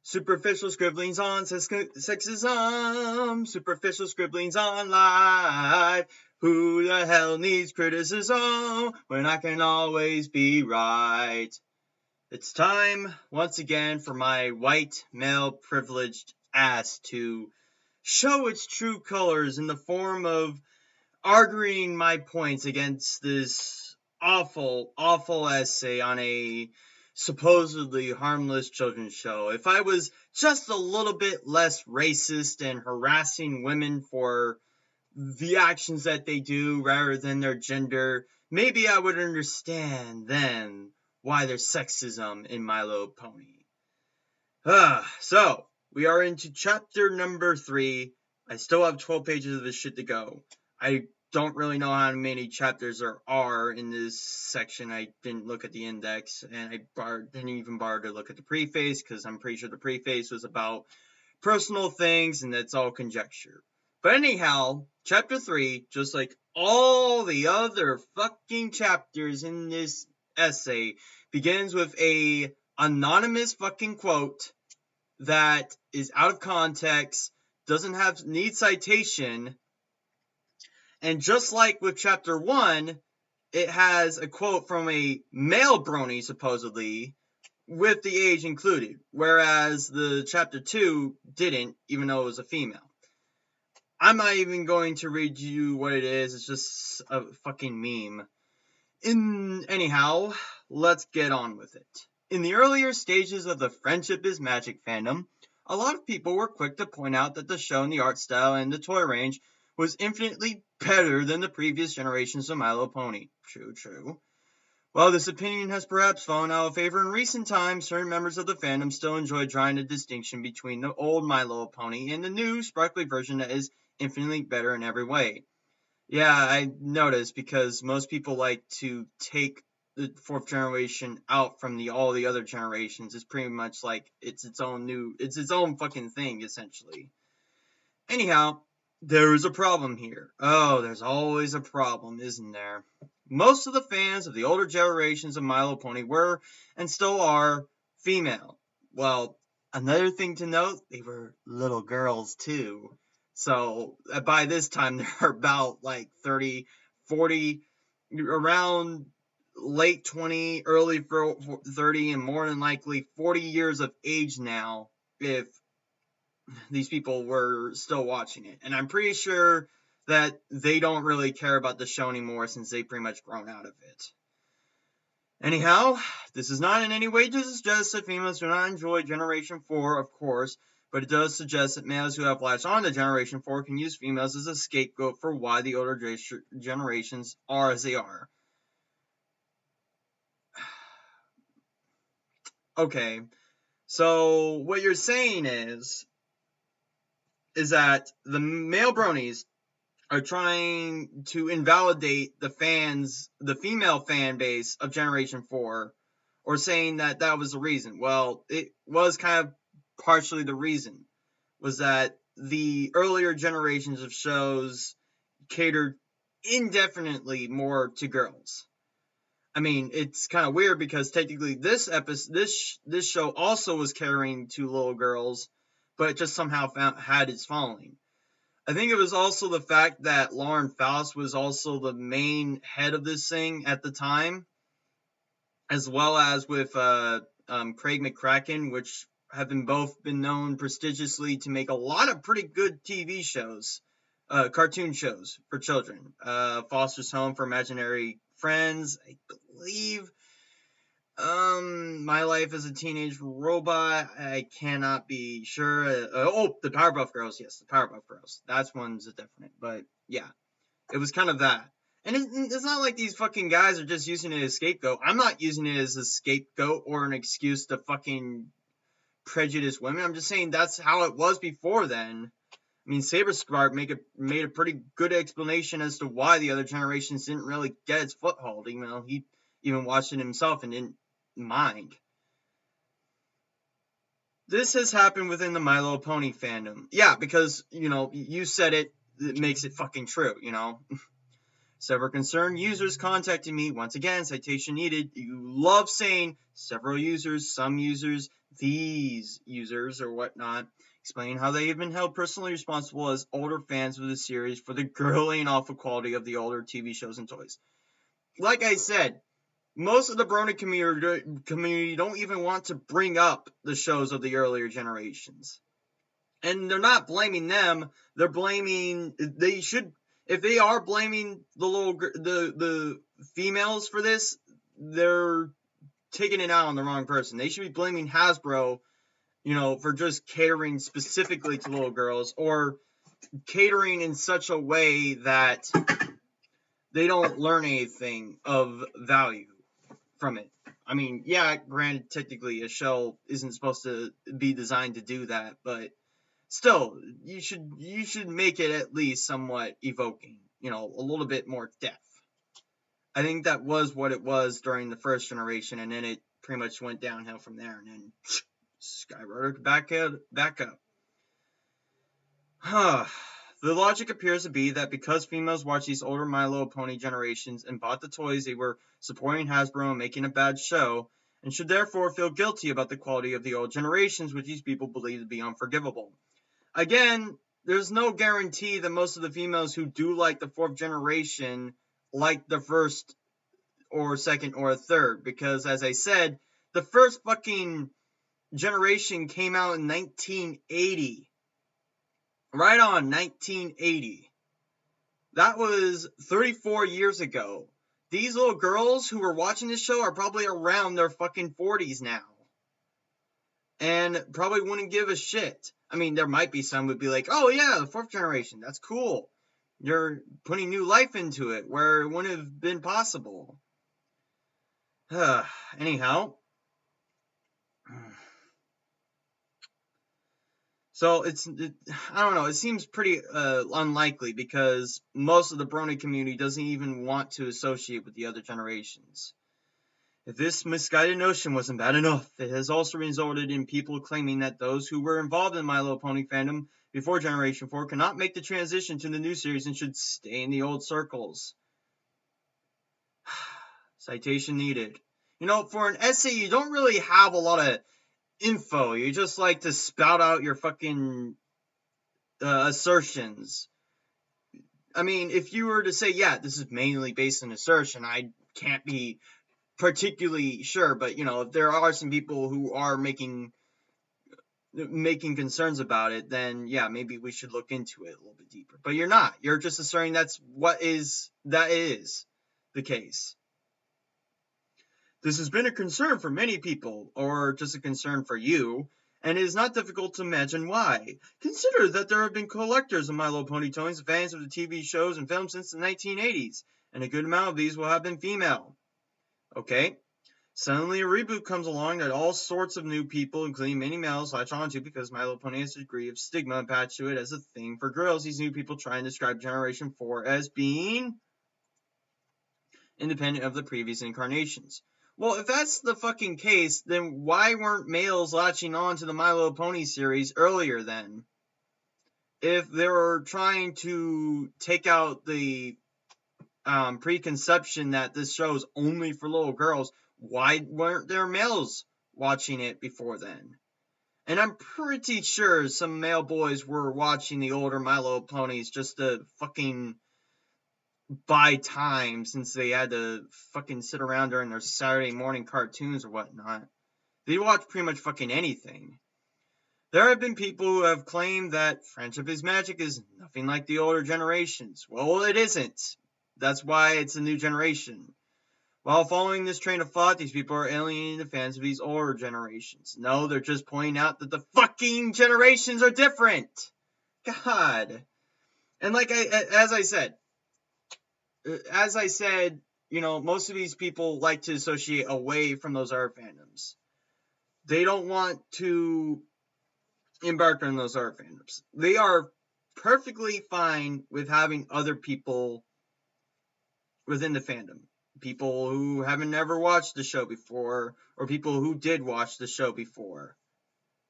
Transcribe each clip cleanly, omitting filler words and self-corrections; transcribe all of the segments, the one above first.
Superficial scribblings on sexism. Superficial scribblings on live. Who the hell needs criticism when I can always be right? It's time, once again, for my white, male, privileged ass to show its true colors in the form of arguing my points against this awful, awful essay on a supposedly harmless children's show. If I was just a little bit less racist and harassing women for the actions that they do rather than their gender, maybe I would understand then why there's sexism in My Little Pony. So, we are into chapter number 3. I still have 12 pages of this shit to go. I don't really know how many chapters there are in this section. I didn't look at the index, and I didn't even bother to look at the preface, because I'm pretty sure the preface was about personal things, and that's all conjecture. But anyhow, chapter 3, just like all the other fucking chapters in this essay, begins with a anonymous fucking quote that is out of context, doesn't need citation, and just like with chapter 1, it has a quote from a male brony, supposedly, with the age included, whereas the chapter 2 didn't, even though it was a female. I'm not even going to read you what it is, it's just a fucking meme. Anyhow, let's get on with it. In the earlier stages of the Friendship is Magic fandom, a lot of people were quick to point out that the show and the art style and the toy range was infinitely better than the previous generations of My Little Pony. True. While this opinion has perhaps fallen out of favor in recent times, certain members of the fandom still enjoy drawing a distinction between the old My Little Pony and the new, sparkly version that is infinitely better in every way. Yeah, I noticed, because most people like to take the fourth generation out from all the other generations. It's pretty much like it's its own fucking thing, essentially. Anyhow, there is a problem here. Oh, there's always a problem, isn't there? Most of the fans of the older generations of My Little Pony were, and still are, female. Well, another thing to note, they were little girls too. So, by this time, they're about like 30, 40, around late 20, early 30, and more than likely 40 years of age now, if these people were still watching it. And I'm pretty sure that they don't really care about the show anymore, since they've pretty much grown out of it. Anyhow, this is not in any way to suggest that females do not enjoy Generation 4, of course, but it does suggest that males who have latched on to Generation 4 can use females as a scapegoat for why the older generations are as they are. Okay, so what you're saying is that the male bronies are trying to invalidate the female fan base of Generation 4, or saying that that was the reason. Well, it was kind of partially the reason, was that the earlier generations of shows catered indefinitely more to girls. I mean, it's kind of weird, because technically this show also was catering to little girls, but it just somehow had its following. I think it was also the fact that Lauren Faust was also the main head of this thing at the time, as well as with Craig McCracken, which have both been known prestigiously to make a lot of pretty good TV shows, cartoon shows for children. Foster's Home for Imaginary Friends, I believe. My Life as a Teenage Robot, I cannot be sure. The Powerpuff Girls, yes, the Powerpuff Girls. That's one's a definite, but yeah, it was kind of that. And it's not like these fucking guys are just using it as a scapegoat. I'm not using it as a scapegoat or an excuse to fucking prejudice women. I'm just saying that's how it was before then. I mean, Saberspark made a pretty good explanation as to why the other generations didn't really get its foothold, even though he even watched it himself and didn't mind. This has happened within the My Little Pony fandom. Yeah, because, you said it makes it fucking true, Several concerned users contacted me. Once again, citation needed. You love saying several users, some users. these users or whatnot explain how they have been held personally responsible as older fans of the series for the girly and awful quality of the older TV shows and toys. Like I said, most of the Brony community don't even want to bring up the shows of the earlier generations. And they're not blaming them. They're blaming. They should, if they are blaming the females for this, they're taking it out on the wrong person. They should be blaming Hasbro, for just catering specifically to little girls, or catering in such a way that they don't learn anything of value from it. I mean, yeah, granted, technically a show isn't supposed to be designed to do that, but still, you should make it at least somewhat evoking, a little bit more depth. I think that was what it was during the first generation, and then it pretty much went downhill from there, and then skyrocketed back up. The logic appears to be that because females watched these older My Little Pony generations and bought the toys, they were supporting Hasbro and making a bad show, and should therefore feel guilty about the quality of the old generations, which these people believe to be unforgivable. Again, there's no guarantee that most of the females who do like the fourth generation like the first or second or third, because as I said, the first fucking generation came out in 1980. Right on, 1980. That was 34 years ago. These little girls who were watching this show are probably around their fucking 40s now. And probably wouldn't give a shit. I mean, there might be some who would be like, oh yeah, the fourth generation, that's cool. You're putting new life into it where it wouldn't have been possible. Anyhow. So I don't know, it seems pretty unlikely because most of the Brony community doesn't even want to associate with the other generations. If this misguided notion wasn't bad enough, it has also resulted in people claiming that those who were involved in My Little Pony fandom before Generation 4 cannot make the transition to the new series and should stay in the old circles. Citation needed. For an essay, you don't really have a lot of info. You just like to spout out your fucking assertions. I mean, if you were to say, yeah, this is mainly based on assertion, I can't be particularly sure, but if there are some people who are making concerns about it, then yeah, maybe we should look into it a little bit deeper. But you're not. You're just asserting that is the case. This has been a concern for many people, or just a concern for you, and it is not difficult to imagine why. Consider that there have been collectors of My Little Pony toys and fans of the TV shows and films since the 1980s, and a good amount of these will have been female. Okay? Suddenly a reboot comes along that all sorts of new people, including many males, latch onto because My Little Pony has a degree of stigma attached to it as a thing for girls. These new people try and describe Generation 4 as being independent of the previous incarnations. Well, if that's the fucking case, then why weren't males latching on to the My Little Pony series earlier then? If they were trying to take out the preconception that this show is only for little girls, why weren't there males watching it before then? And I'm pretty sure some male boys were watching the older My Little Ponies just to fucking buy time, since they had to fucking sit around during their Saturday morning cartoons or whatnot. They watch pretty much fucking anything. There have been people who have claimed that Friendship is Magic is nothing like the older generations. Well, it isn't. That's why it's a new generation. While following this train of thought, these people are alienating the fans of these older generations. No, they're just pointing out that the fucking generations are different. God. And as I said, most of these people like to associate away from those other fandoms. They don't want to embark on those other fandoms. They are perfectly fine with having other people within the fandom. People who haven't ever watched the show before, or people who did watch the show before.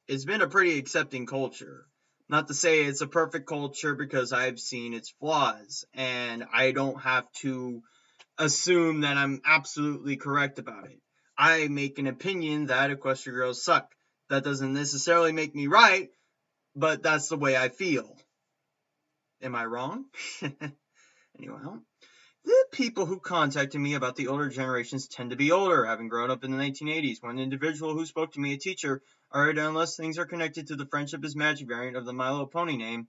It's been a pretty accepting culture. Not to say it's a perfect culture, because I've seen its flaws, and I don't have to assume that I'm absolutely correct about it. I make an opinion that Equestria Girls suck. That doesn't necessarily make me right, but that's the way I feel. Am I wrong? Anyway, the people who contacted me about the older generations tend to be older, having grown up in the 1980s. One individual who spoke to me, a teacher, argued unless things are connected to the friendship is magic variant of the My Little Pony name,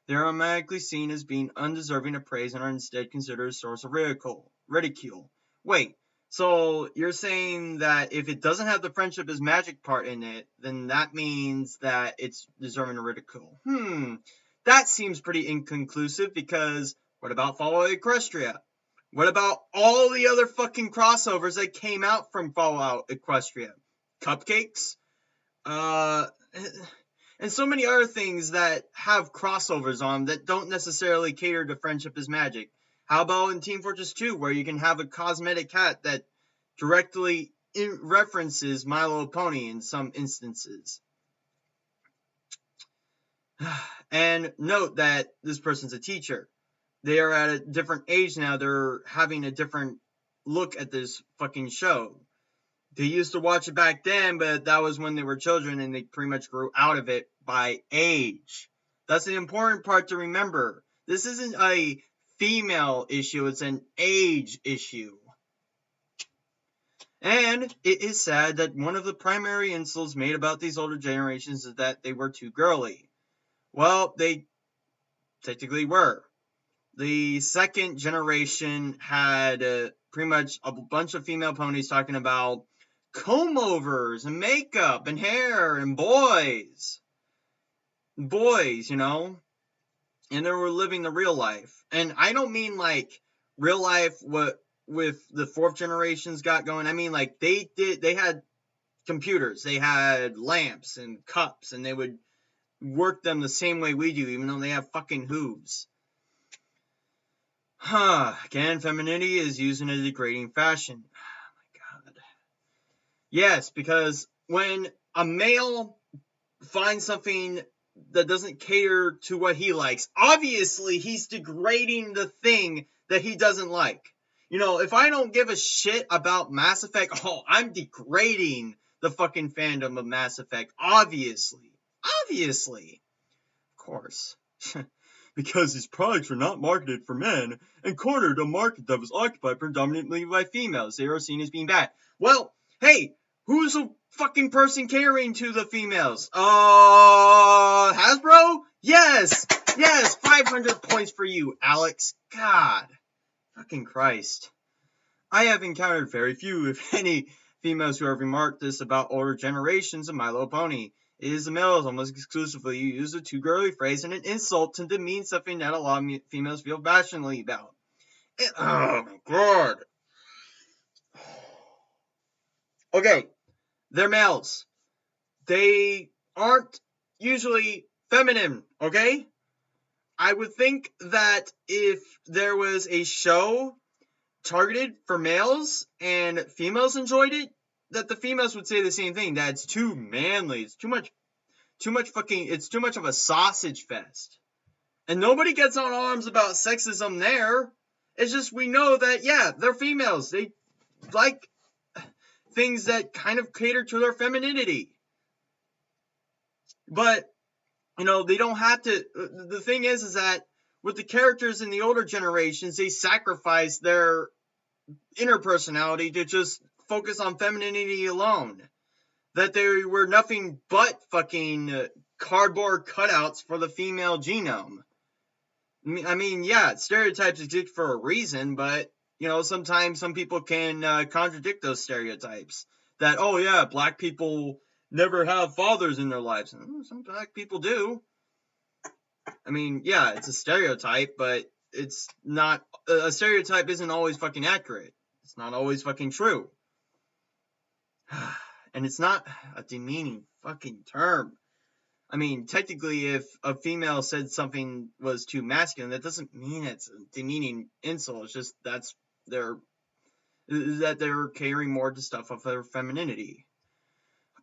they are automatically seen as being undeserving of praise and are instead considered a source of ridicule. Wait, so you're saying that if it doesn't have the friendship is magic part in it, then that means that it's deserving of ridicule? That seems pretty inconclusive, because what about Fallout Equestria? What about all the other fucking crossovers that came out from Fallout Equestria? Cupcakes? And so many other things that have crossovers on that don't necessarily cater to friendship is magic. How about in Team Fortress 2, where you can have a cosmetic hat that directly references My Little Pony in some instances? And note that this person's a teacher. They are at a different age now. They're having a different look at this fucking show. They used to watch it back then, but that was when they were children, and they pretty much grew out of it by age. That's the important part to remember. This isn't a female issue, it's an age issue. And it is sad that one of the primary insults made about these older generations is that they were too girly. Well, they technically were. The second generation had pretty much a bunch of female ponies talking about comb-overs and makeup and hair and boys, you know, and they were living the real life. And I don't mean like real life what with the fourth generations got going. I mean like they had computers, they had lamps and cups, and they would work them the same way we do, even though they have fucking hooves. Again, femininity is used in a degrading fashion. Oh my god. Yes, because when a male finds something that doesn't cater to what he likes, obviously he's degrading the thing that he doesn't like. You know, if I don't give a shit about Mass Effect, I'm degrading the fucking fandom of Mass Effect. Obviously. Of course. Because his products were not marketed for men and cornered a market that was occupied predominantly by females. They are seen as being bad. Well, hey, who's a fucking person catering to the females? Hasbro? Yes, 500 points for you, Alex. God, fucking Christ. I have encountered very few, if any, females who have remarked this about older generations of My Little Pony. It is the males almost exclusively who use the too girly phrase and an insult to demean something that a lot of females feel passionately about. Oh my god. Okay, they're males. They aren't usually feminine, okay? I would think that if there was a show targeted for males and females enjoyed it, that the females would say the same thing, that it's too manly, it's too much it's too much of a sausage fest. And nobody gets on arms about sexism there. It's just we know that, yeah, they're females. They like things that kind of cater to their femininity. But, you know, they don't have to. The thing is that with the characters in the older generations, they sacrifice their inner personality to just focus on femininity alone. That they were nothing but fucking cardboard cutouts for the female genome. I mean, yeah, stereotypes exist for a reason, but, you know, sometimes some people can contradict those stereotypes. That, oh yeah, black people never have fathers in their lives. Some black people do. I mean, yeah, it's a stereotype, but it's not, a stereotype isn't always fucking accurate. It's not always fucking true. And it's not a demeaning fucking term. I mean, technically, if a female said something was too masculine, that doesn't mean it's a demeaning insult. It's just that they're catering more to stuff of their femininity.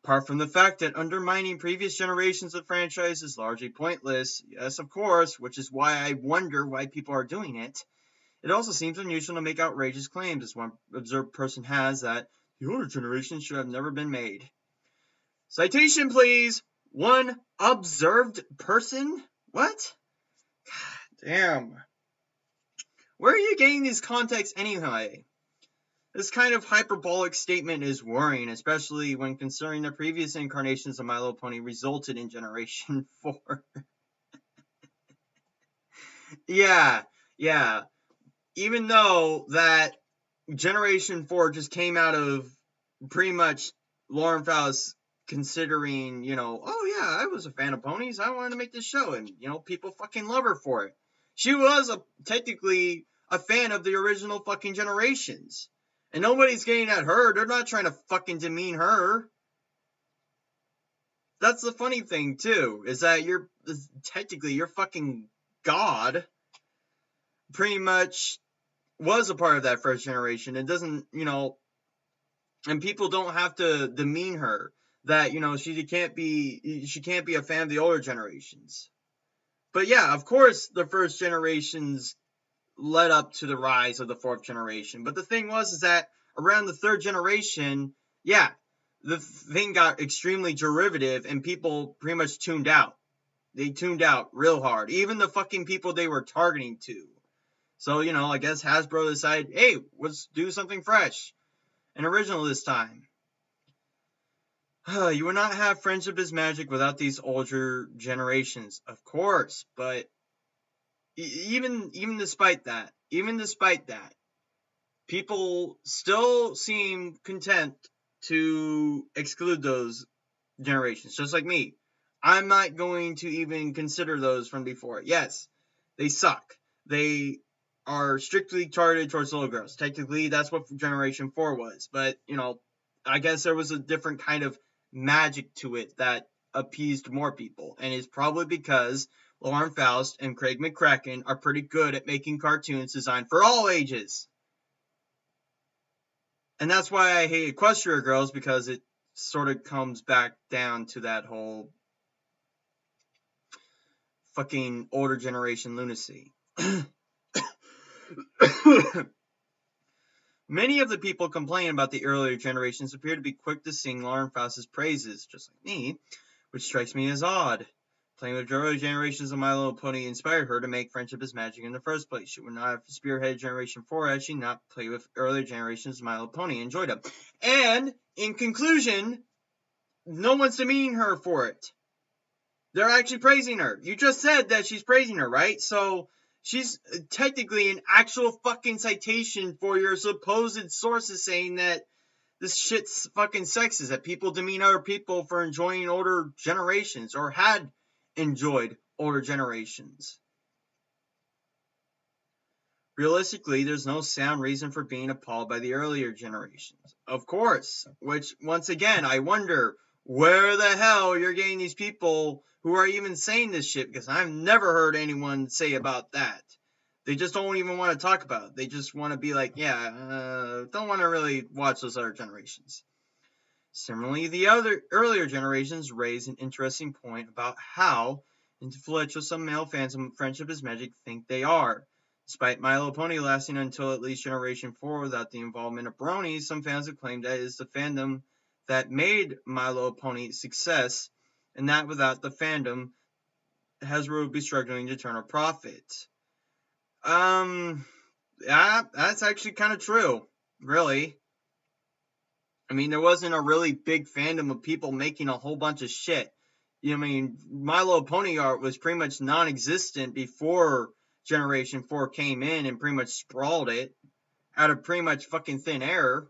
Apart from the fact that undermining previous generations of franchise is largely pointless, yes, of course, which is why I wonder why people are doing it, it also seems unusual to make outrageous claims, as one observed person has, that the older generation should have never been made. Citation, please. One observed person? What? God damn. Where are you getting these contexts anyway? This kind of hyperbolic statement is worrying, especially when considering the previous incarnations of My Little Pony resulted in Generation 4. Yeah. Even though that Generation 4 just came out of pretty much Lauren Faust considering, oh yeah, I was a fan of ponies, I wanted to make this show, and, people fucking love her for it. She was technically a fan of the original fucking Generations. And nobody's getting at her. They're not trying to fucking demean her. That's the funny thing, too, is that you're fucking God pretty much was a part of that first generation. It doesn't, and people don't have to demean her that, she can't be a fan of the older generations. But yeah, of course, the first generations led up to the rise of the fourth generation. But the thing was is that around the third generation, yeah, the thing got extremely derivative and people pretty much tuned out. They tuned out real hard. Even the fucking people they were targeting to. So, I guess Hasbro decided, hey, let's do something fresh and original this time. You would not have Friendship is Magic without these older generations, of course, but even despite that, people still seem content to exclude those generations, just like me. I'm not going to even consider those from before. Yes, they suck. They are strictly targeted towards little girls. Technically, that's what Generation 4 was. But, I guess there was a different kind of magic to it that appeased more people. And it's probably because Lauren Faust and Craig McCracken are pretty good at making cartoons designed for all ages. And that's why I hate Equestria Girls, because it sort of comes back down to that whole fucking older generation lunacy. Many of the people complaining about the earlier generations appear to be quick to sing Lauren Faust's praises, just like me, which strikes me as odd. Playing with earlier generations of My Little Pony inspired her to make Friendship is Magic in the first place. She would not have spearheaded Generation 4 had she not played with earlier generations of My Little Pony and enjoyed them. And, in conclusion, no one's demeaning her for it. They're actually praising her. You just said that she's praising her, right? So she's technically an actual fucking citation for your supposed sources saying that this shit's fucking sexist, that people demean other people for enjoying older generations or had enjoyed older generations. Realistically, there's no sound reason for being appalled by the earlier generations. Of course, which, once again, I wonder where the hell you're getting these people who are even saying this shit, because I've never heard anyone say about that. They just don't even want to talk about it. They just want to be like, don't want to really watch those other generations. Similarly, the other earlier generations raise an interesting point about how influential some male fans of Friendship is Magic think they are. Despite My Little Pony lasting until at least Generation 4 without the involvement of bronies, some fans have claimed that it is the fandom that made My Little Pony a success, and that without the fandom, Hasbro would be struggling to turn a profit. Yeah, that's actually kind of true, really. I mean, there wasn't a really big fandom of people making a whole bunch of shit. My Little Pony art was pretty much non-existent before Generation 4 came in and pretty much sprawled it out of pretty much fucking thin air,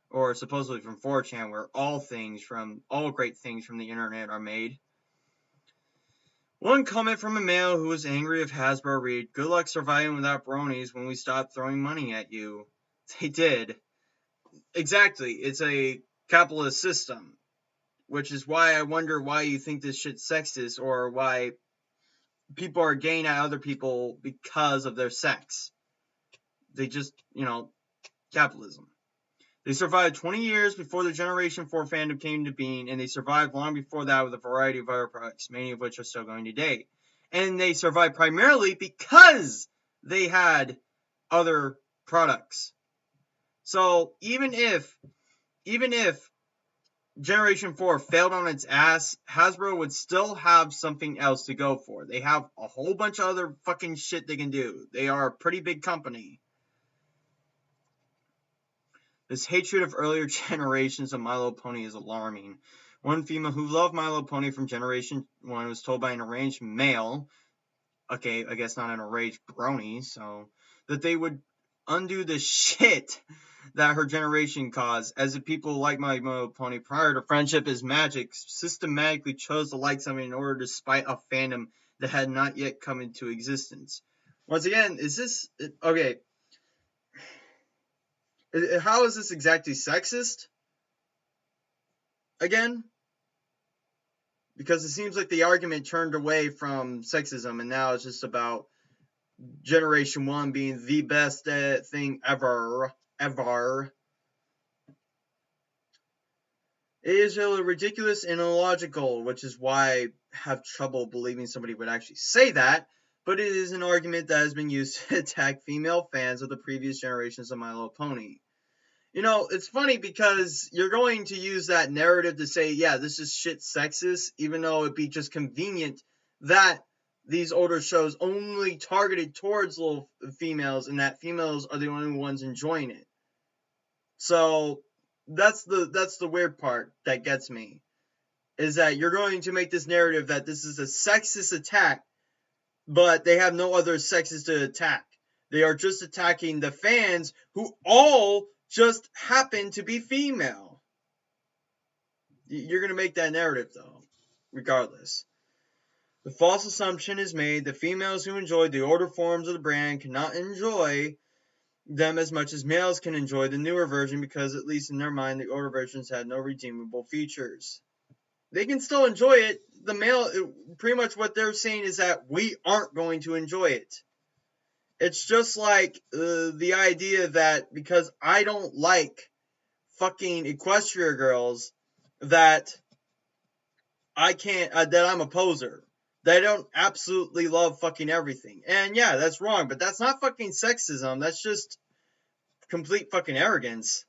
or supposedly from 4chan, where all great things from the internet are made. One comment from a male who was angry of Hasbro read, "Good luck surviving without bronies when we stop throwing money at you." They did. Exactly. It's a capitalist system, which is why I wonder why you think this shit's sexist, or why people are gaying at other people because of their sex. They just, capitalism. They survived 20 years before the Generation 4 fandom came to being, and they survived long before that with a variety of other products, many of which are still going today. And they survived primarily because they had other products. So even if Generation 4 failed on its ass, Hasbro would still have something else to go for. They have a whole bunch of other fucking shit they can do. They are a pretty big company. This hatred of earlier generations of My Little Pony is alarming. One female who loved My Little Pony from Generation 1 was told by an arranged male, okay, I guess not an arranged brony, so, that they would undo the shit that her generation caused, as if people like My Little Pony prior to Friendship is Magic systematically chose to like something in order to spite a fandom that had not yet come into existence. Once again, is this, okay, how is this exactly sexist? Again? Because it seems like the argument turned away from sexism and now it's just about Generation 1 being the best thing ever. It is really ridiculous and illogical, which is why I have trouble believing somebody would actually say that, but it is an argument that has been used to attack female fans of the previous generations of My Little Pony. You know, it's funny because you're going to use that narrative to say, yeah, this is shit sexist, even though it'd be just convenient that these older shows only targeted towards little females and that females are the only ones enjoying it. So that's the weird part that gets me, is that you're going to make this narrative that this is a sexist attack, but they have no other sexes to attack. They are just attacking the fans who all just happen to be female. You're going to make that narrative, though, regardless. The false assumption is made that females who enjoy the older forms of the brand cannot enjoy them as much as males can enjoy the newer version because, at least in their mind, the older versions had no redeemable features. They can still enjoy it. The male, pretty much what they're saying is that we aren't going to enjoy it. It's just like the idea that because I don't like fucking Equestria girls, that I can't, that I'm a poser. That I don't absolutely love fucking everything. And yeah, that's wrong, but that's not fucking sexism. That's just complete fucking arrogance.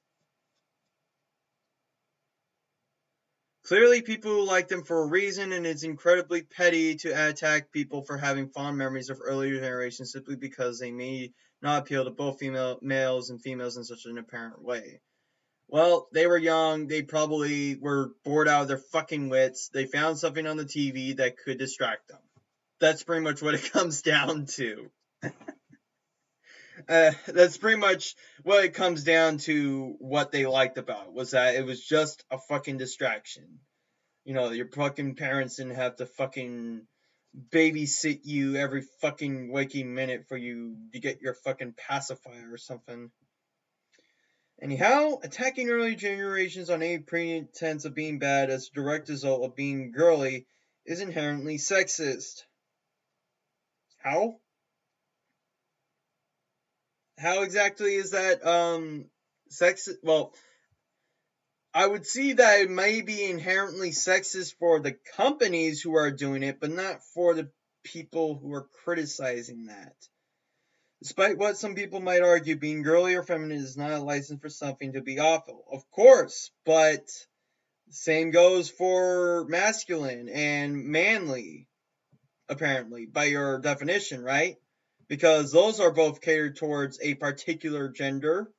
Clearly, people like them for a reason, and it's incredibly petty to attack people for having fond memories of earlier generations simply because they may not appeal to both males and females in such an apparent way. Well, they were young, they probably were bored out of their fucking wits, they found something on the TV that could distract them. That's pretty much what it comes down to. That's pretty much what it comes down to. What they liked about it was that it was just a fucking distraction. You know, your fucking parents didn't have to fucking babysit you every fucking waking minute for you to get your fucking pacifier or something. Anyhow, attacking early generations on any pretense of being bad as a direct result of being girly is inherently sexist. How? How exactly is that sexist? Well, I would see that it may be inherently sexist for the companies who are doing it, but not for the people who are criticizing that. Despite what some people might argue, being girly or feminine is not a license for something to be awful. Of course, but same goes for masculine and manly, apparently, by your definition, right? Because those are both catered towards a particular gender.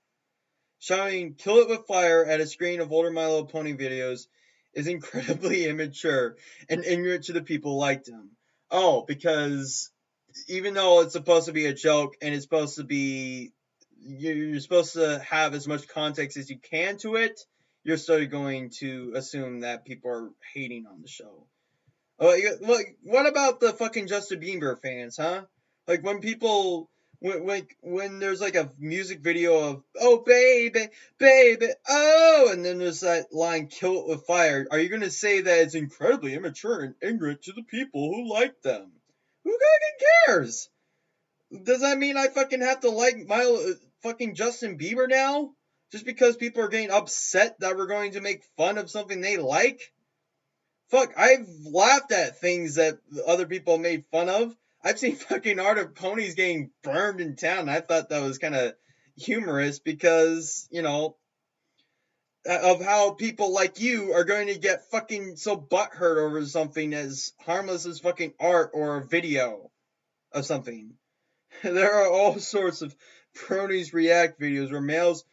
Shouting "kill it with fire" at a screen of older My Little Pony videos is incredibly immature and ignorant to the people like them. Oh, because even though it's supposed to be a joke and it's supposed to be, you're supposed to have as much context as you can to it, you're still going to assume that people are hating on the show. Like, what about the fucking Justin Bieber fans, huh? Like, when people, when there's like a music video of, oh baby, baby, oh, and then there's that line, "kill it with fire," are you going to say that it's incredibly immature and ignorant to the people who like them? Who fucking cares? Does that mean I fucking have to like my fucking Justin Bieber now? Just because people are getting upset that we're going to make fun of something they like? Fuck, I've laughed at things that other people made fun of. I've seen fucking Art of Ponies getting burned in town. I thought that was kind of humorous because, you know, of how people like you are going to get fucking so butthurt over something as harmless as fucking art or a video of something. There are all sorts of bronies react videos where males,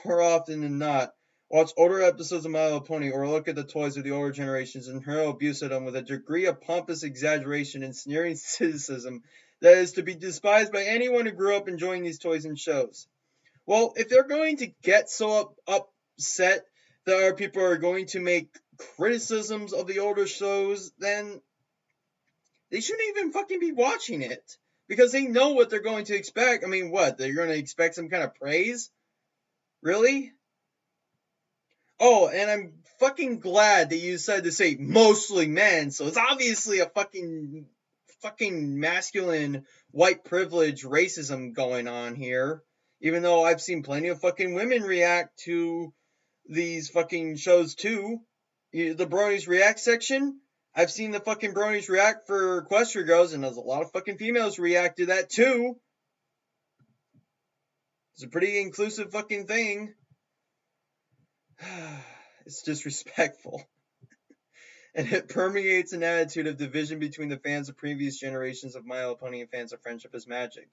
more often than not, watch older episodes of My Little Pony or look at the toys of the older generations and hurl abuse at them with a degree of pompous exaggeration and sneering cynicism that is to be despised by anyone who grew up enjoying these toys and shows. Well, if they're going to get so upset that our people are going to make criticisms of the older shows, then they shouldn't even fucking be watching it. Because they know what they're going to expect. I mean, what? They're going to expect some kind of praise? Really? Oh, and I'm fucking glad that you decided to say mostly men, so it's obviously a fucking masculine white privilege racism going on here. Even though I've seen plenty of fucking women react to these fucking shows too. The Bronies React section, I've seen the fucking Bronies react for Equestria Girls, and there's a lot of fucking females react to that too. It's a pretty inclusive fucking thing. It's disrespectful. And it permeates an attitude of division between the fans of previous generations of My Little Pony and fans of Friendship is Magic.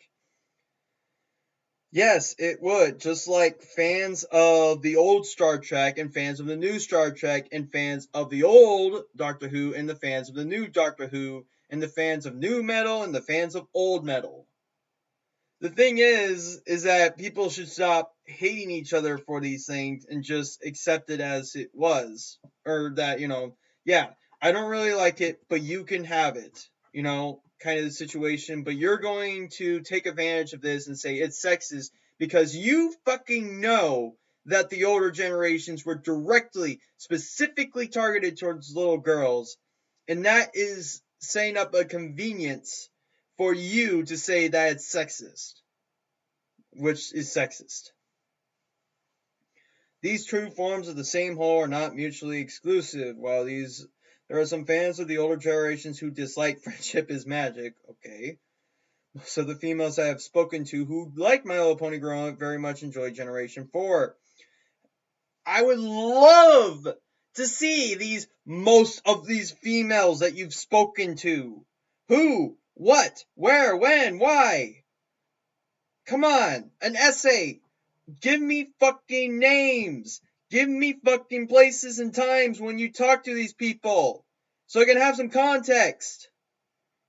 Yes, it would. Just like fans of the old Star Trek and fans of the new Star Trek and fans of the old Doctor Who and the fans of the new Doctor Who and the fans of new metal and the fans of old metal. The thing is that people should stop hating each other for these things and just accept it as it was. Or that, yeah, I don't really like it, but you can have it. Kind of the situation. But you're going to take advantage of this and say it's sexist because you fucking know that the older generations were specifically targeted towards little girls. And that is setting up a convenience for you to say that it's sexist, which is sexist. These true forms of the same whole are not mutually exclusive. While there are some fans of the older generations who dislike Friendship is Magic, okay. Most of the females I have spoken to who like My Little Pony growing up very much enjoy Generation 4. I would love to see most of these females that you've spoken to. Who? What? Where? When? Why? Come on, an essay. Give me fucking names. Give me fucking places and times when you talk to these people so I can have some context.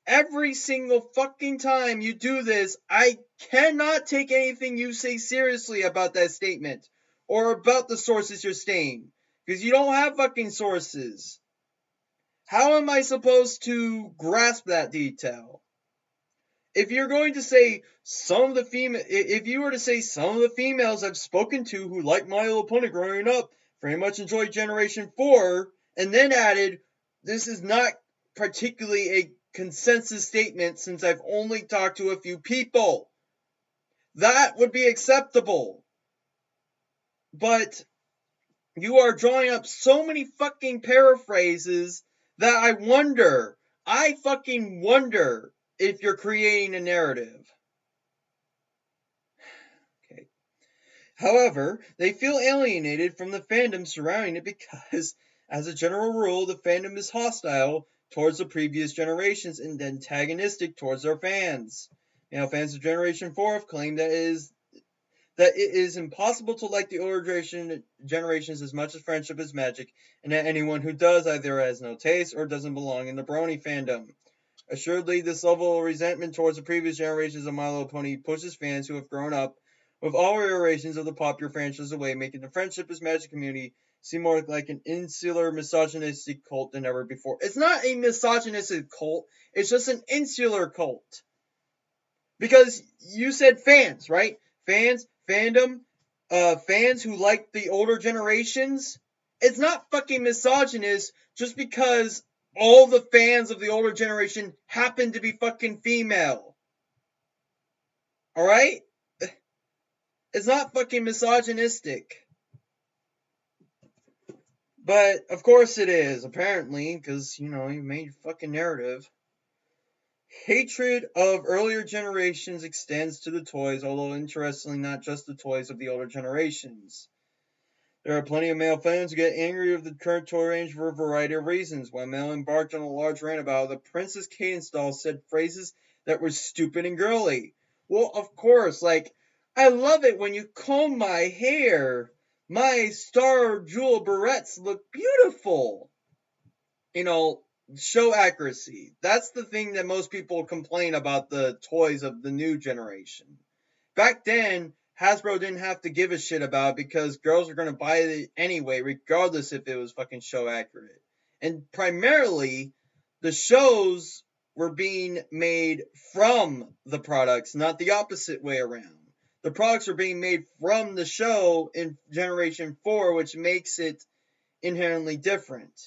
Every single fucking time you do this, I cannot take anything you say seriously about that statement or about the sources you're saying because you don't have fucking sources. How am I supposed to grasp that detail? If you're going to say if you were to say some of the females I've spoken to who like My Little Pony growing up very much enjoyed Generation 4, and then added, this is not particularly a consensus statement since I've only talked to a few people, that would be acceptable. But you are drawing up so many fucking paraphrases that I fucking wonder if you're creating a narrative. Okay. However, they feel alienated from the fandom surrounding it because, as a general rule, the fandom is hostile towards the previous generations and antagonistic towards their fans. Fans of Generation 4 have claimed that it is impossible to like the older generations as much as Friendship is Magic, and that anyone who does either has no taste or doesn't belong in the brony fandom. Assuredly, this level of resentment towards the previous generations of My Little Pony pushes fans who have grown up with all iterations of the popular franchise away, making the Friendship is Magic community seem more like an insular, misogynistic cult than ever before. It's not a misogynistic cult, it's just an insular cult. Because you said fans, right? Fans, fandom, fans who like the older generations. It's not fucking misogynist just because all the fans of the older generation happen to be fucking female. Alright? It's not fucking misogynistic. But, of course it is, apparently, because, you made your fucking narrative. Hatred of earlier generations extends to the toys, although interestingly not just the toys of the older generations. There are plenty of male fans who get angry with the current toy range for a variety of reasons. One male embarked on a large rant about how the Princess Cadence doll said phrases that were stupid and girly. Well, of course, like, I love it when you comb my hair. My star jewel barrettes look beautiful. You know, show accuracy. That's the thing that most people complain about the toys of the new generation. Back then, Hasbro didn't have to give a shit about it because girls are going to buy it anyway, regardless if it was fucking show accurate. And primarily, the shows were being made from the products, not the opposite way around. The products are being made from the show in Generation 4, which makes it inherently different.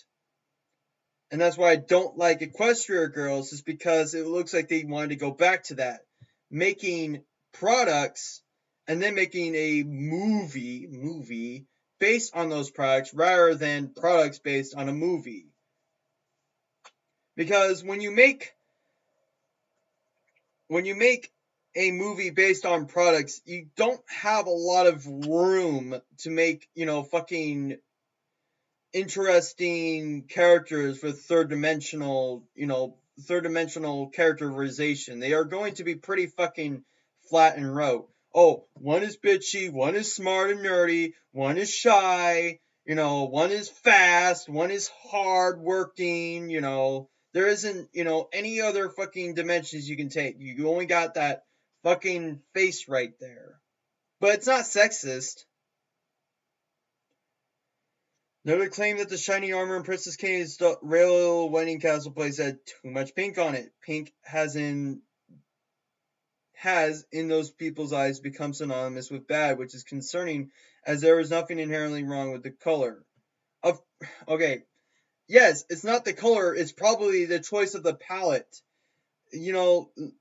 And that's why I don't like Equestria Girls, is because it looks like they wanted to go back to that. Making products and then making a movie based on those products rather than products based on a movie. Because when you make a movie based on products, you don't have a lot of room to make, fucking interesting characters with third dimensional characterization. They are going to be pretty fucking flat and rote. Oh, one is bitchy, one is smart and nerdy, one is shy, one is fast, one is hardworking, there isn't, any other fucking dimensions you can take. You only got that fucking face right there. But it's not sexist. Another claim that the shiny armor in Princess Cadence Royal Wedding Castle place had too much pink on it. Pink has in those people's eyes become synonymous with bad, which is concerning as there is nothing inherently wrong with the color. Okay, yes, it's not the color, it's probably the choice of the palette.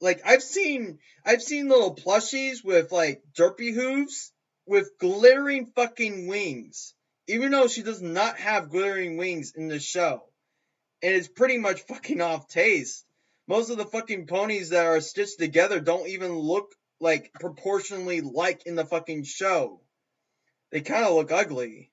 Like I've seen little plushies with like derpy hooves with glittering fucking wings. Even though she does not have glittering wings in the show. And it's pretty much fucking off taste. Most of the fucking ponies that are stitched together don't even look like proportionally like in the fucking show. They kind of look ugly.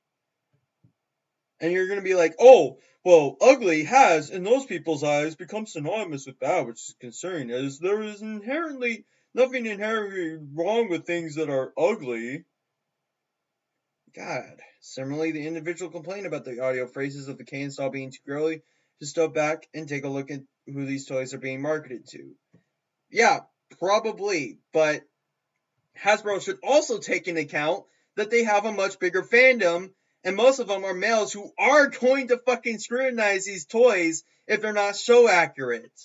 And you're going to be like, oh, well, ugly has, in those people's eyes, become synonymous with bad, which is concerning, as there is nothing inherently wrong with things that are ugly. God. Similarly, the individual complained about the audio phrases of the Cadence doll being too girly to step back and take a look at who these toys are being marketed to. Yeah, probably, but Hasbro should also take into account that they have a much bigger fandom, and most of them are males who are going to fucking scrutinize these toys if they're not show accurate.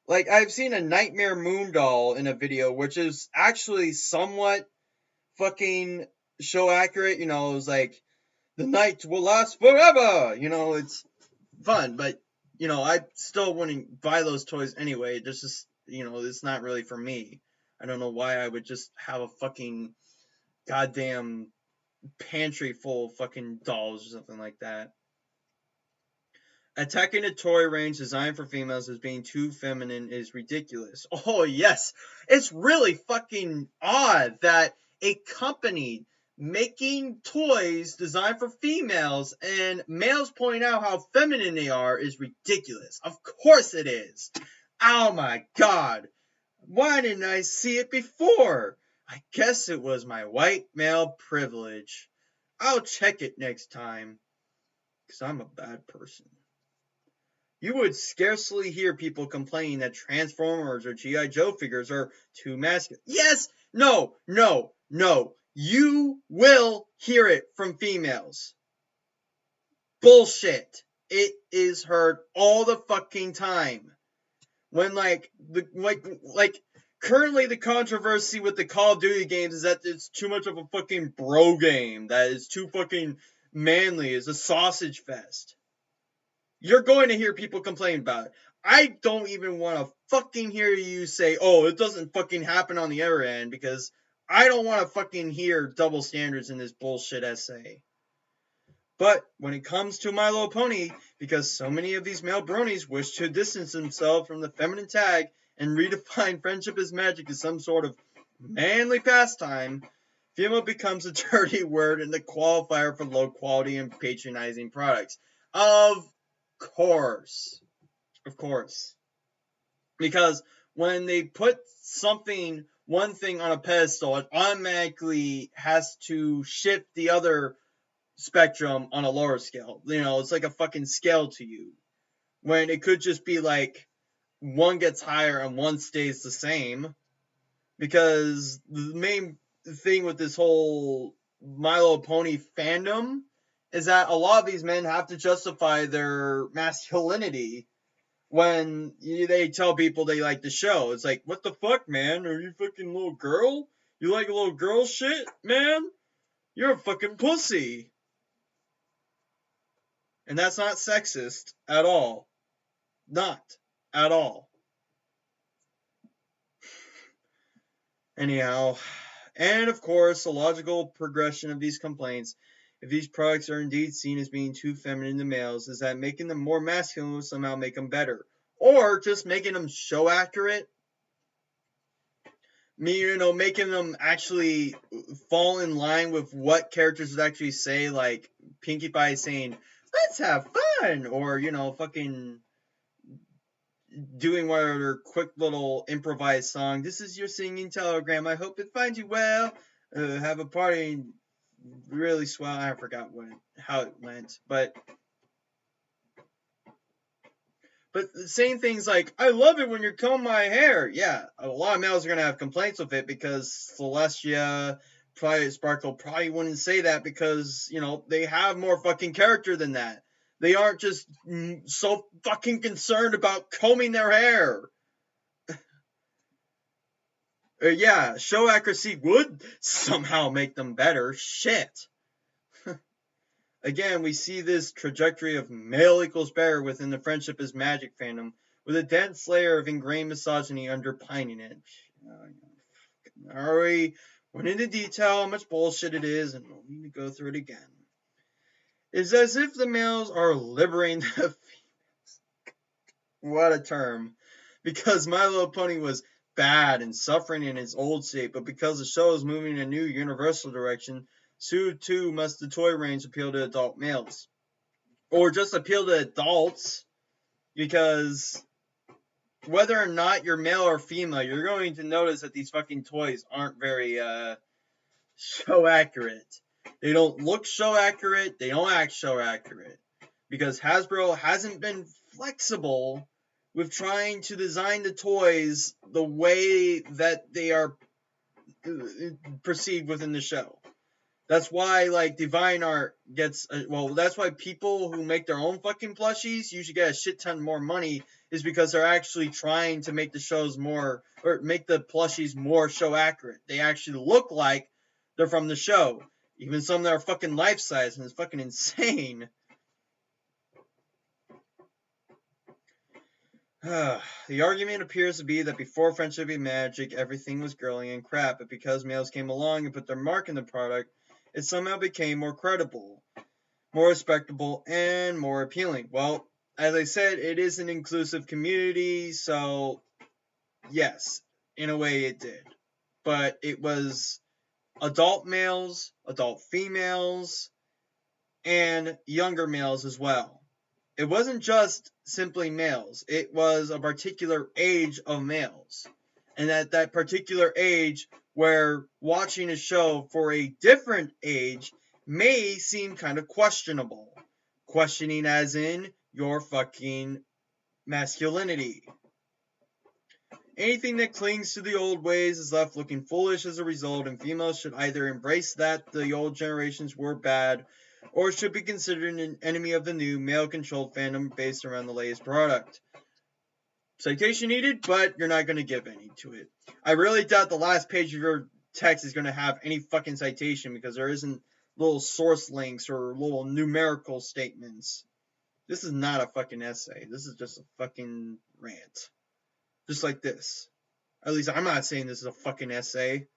Like, I've seen a Nightmare Moon doll in a video, which is actually somewhat fucking show accurate. It was like, the night will last forever. It's fun, but I still wouldn't buy those toys anyway. There's just it's not really for me. I don't know why I would just have a fucking goddamn pantry full of fucking dolls or something like that. Attacking a toy range designed for females as being too feminine is ridiculous. Oh yes, it's really fucking odd that a company making toys designed for females and males point out how feminine they are is ridiculous. Of course it is. Oh my god. Why didn't I see it before? I guess it was my white male privilege. I'll check it next time. Because I'm a bad person. You would scarcely hear people complaining that Transformers or G.I. Joe figures are too masculine. Yes! No! You will hear it from females. Bullshit. It is heard all the fucking time. When currently the controversy with the Call of Duty games is that it's too much of a fucking bro game. That is too fucking manly. It's a sausage fest. You're going to hear people complain about it. I don't even want to fucking hear you say, oh, it doesn't fucking happen on the other end, because I don't want to fucking hear double standards in this bullshit essay. But when it comes to My Little Pony, because so many of these male bronies wish to distance themselves from the feminine tag and redefine friendship as magic as some sort of manly pastime, Female becomes a dirty word and the qualifier for low quality and patronizing products. Of course. Of course. Because when they put one thing on a pedestal, it automatically has to shift the other spectrum on a lower scale. It's like a fucking scale to you. When it could just be like one gets higher and one stays the same. Because the main thing with this whole My Little Pony fandom is that a lot of these men have to justify their masculinity when they tell people they like the show. It's like, what the fuck, man? Are you fucking little girl? You like a little girl shit, man? You're a fucking pussy. And that's not sexist at all. Not at all. Anyhow, and of course, the logical progression of these complaints, if these products are indeed seen as being too feminine to males, is that making them more masculine will somehow make them better. Or just making them show accurate. Making them actually fall in line with what characters would actually say, like Pinkie Pie saying, let's have fun, or, fucking doing one of their quick little improvised song. This is your singing telegram. I hope it finds you well. Have a party really swell. I forgot how it went, but saying things like, I love it when you comb my hair. Yeah, a lot of males are going to have complaints with it because Celestia, Sparkle probably wouldn't say that because, they have more fucking character than that. They aren't just so fucking concerned about combing their hair. Yeah, show accuracy would somehow make them better. Shit. Again, we see this trajectory of male equals better within the Friendship is Magic fandom, with a dense layer of ingrained misogyny underpinning it. I already went into detail how much bullshit it is, and we'll need to go through it again. It's as if the males are liberating the females. What a term. Because My Little Pony was bad and suffering in its old state, but because the show is moving in a new universal direction, so too must the toy range appeal to adult males. Or just appeal to adults, because whether or not you're male or female, you're going to notice that these fucking toys aren't very show accurate. They don't look show accurate, they don't act show accurate. Because Hasbro hasn't been flexible with trying to design the toys the way that they are perceived within the show. That's why, like, Deviantart gets, that's why people who make their own fucking plushies usually get a shit ton more money, is because they're actually trying to make the shows more, or make the plushies more show accurate. They actually look like they're from the show. Even some that are fucking life size, and it's fucking insane. The argument appears to be that before Friendship and Magic, everything was girly and crap, but because males came along and put their mark in the product, it somehow became more credible, more respectable, and more appealing. Well, as I said, it is an inclusive community, so yes, in a way it did. But it was adult males, adult females, and younger males as well. It wasn't just simply males. It was a particular age of males. And at that particular age, where watching a show for a different age may seem kind of questionable. Questioning as in your fucking masculinity. Anything that clings to the old ways is left looking foolish as a result, and females should either embrace that the old generations were bad, or should be considered an enemy of the new, male-controlled fandom based around the latest product. Citation needed, but you're not going to give any to it. I really doubt the last page of your text is going to have any fucking citation, because there isn't little source links or little numerical statements. This is not a fucking essay. This is just a fucking rant. Just like this. At least I'm not saying this is a fucking essay.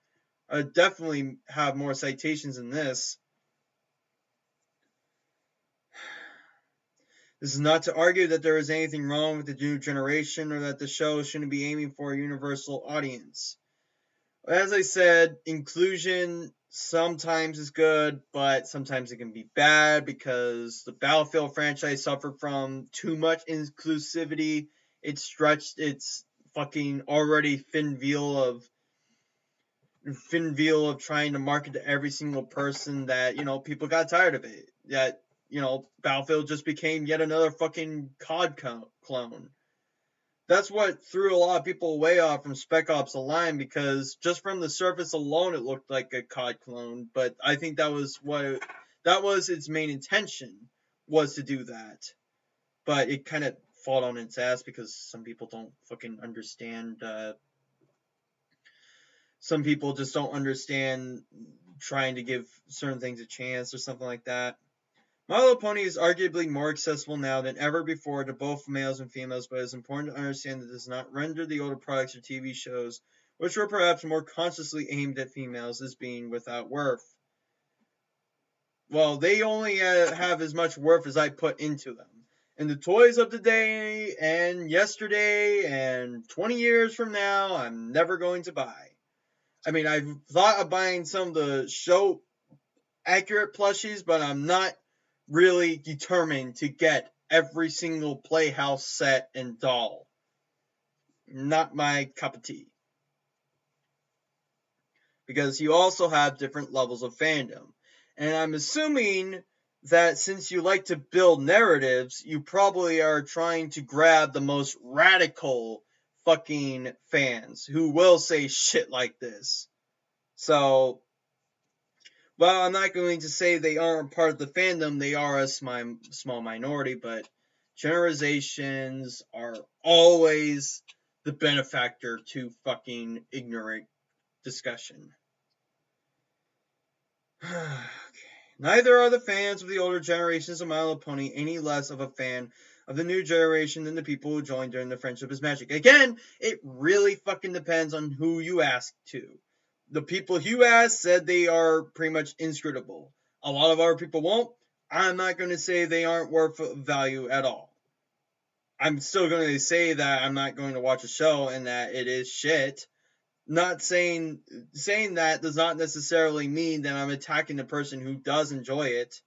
I definitely have more citations than this. This is not to argue that there is anything wrong with the new generation or that the show shouldn't be aiming for a universal audience. As I said, inclusion sometimes it's good, but sometimes it can be bad because the Battlefield franchise suffered from too much inclusivity. It stretched its fucking already thin veil of trying to market to every single person that, people got tired of it. That, Battlefield just became yet another fucking COD clone. That's what threw a lot of people away off from Spec Ops: The Line, because just from the surface alone, it looked like a COD clone. But I think that was its main intention, was to do that. But it kind of fought on its ass because some people don't fucking understand. Some people just don't understand trying to give certain things a chance or something like that. My Little Pony is arguably more accessible now than ever before to both males and females, but it's important to understand that it does not render the older products or TV shows, which were perhaps more consciously aimed at females, as being without worth. Well, they only have as much worth as I put into them. And the toys of today and yesterday and 20 years from now, I'm never going to buy. I mean, I've thought of buying some of the show accurate plushies, but I'm not really determined to get every single Playhouse set and doll. Not my cup of tea. Because you also have different levels of fandom. And I'm assuming that since you like to build narratives, you probably are trying to grab the most radical fucking fans who will say shit like this. So, well, I'm not going to say they aren't part of the fandom. They are a small minority, but generalizations are always the benefactor to fucking ignorant discussion. Neither are the fans of the older generations of My Little Pony any less of a fan of the new generation than the people who joined during the Friendship is Magic. Again, it really fucking depends on who you ask to. The people you ask said they are pretty much inscrutable. A lot of other people won't. I'm not going to say they aren't worth value at all. I'm still going to say that I'm not going to watch a show and that it is shit. Not saying that does not necessarily mean that I'm attacking the person who does enjoy it.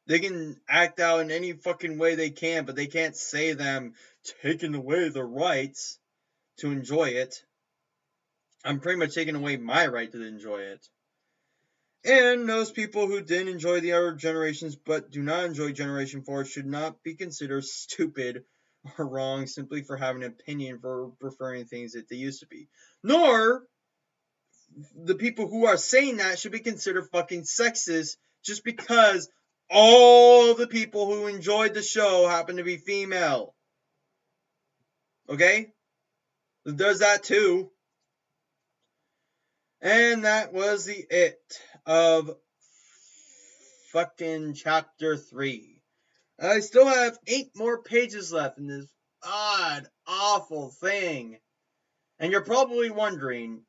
They can act out in any fucking way they can, but they can't say them taking away their rights to enjoy it. I'm pretty much taking away my right to enjoy it. And those people who didn't enjoy the other generations but do not enjoy Generation 4 should not be considered stupid or wrong simply for having an opinion for preferring things that they used to be. Nor the people who are saying that should be considered fucking sexist just because all the people who enjoyed the show happen to be female. Okay? There's that too. And that was the it of fucking chapter 3. I still have 8 more pages left in this odd, awful thing. And you're probably wondering,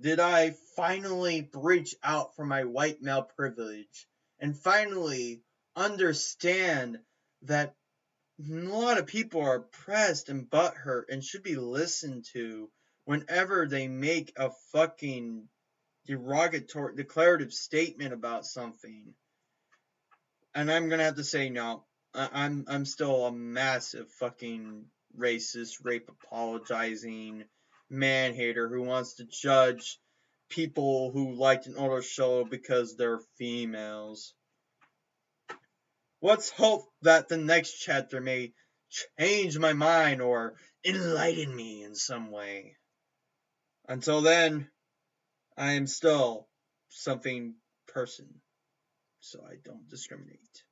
did I finally breach out from my white male privilege and finally understand that a lot of people are oppressed and butthurt and should be listened to whenever they make a fucking derogatory, declarative statement about something? And I'm gonna have to say no. I'm still a massive fucking racist, rape apologizing man hater who wants to judge people who liked an older show because they're females. Let's hope that the next chapter may change my mind or enlighten me in some way. Until then, I am still something person, so I don't discriminate.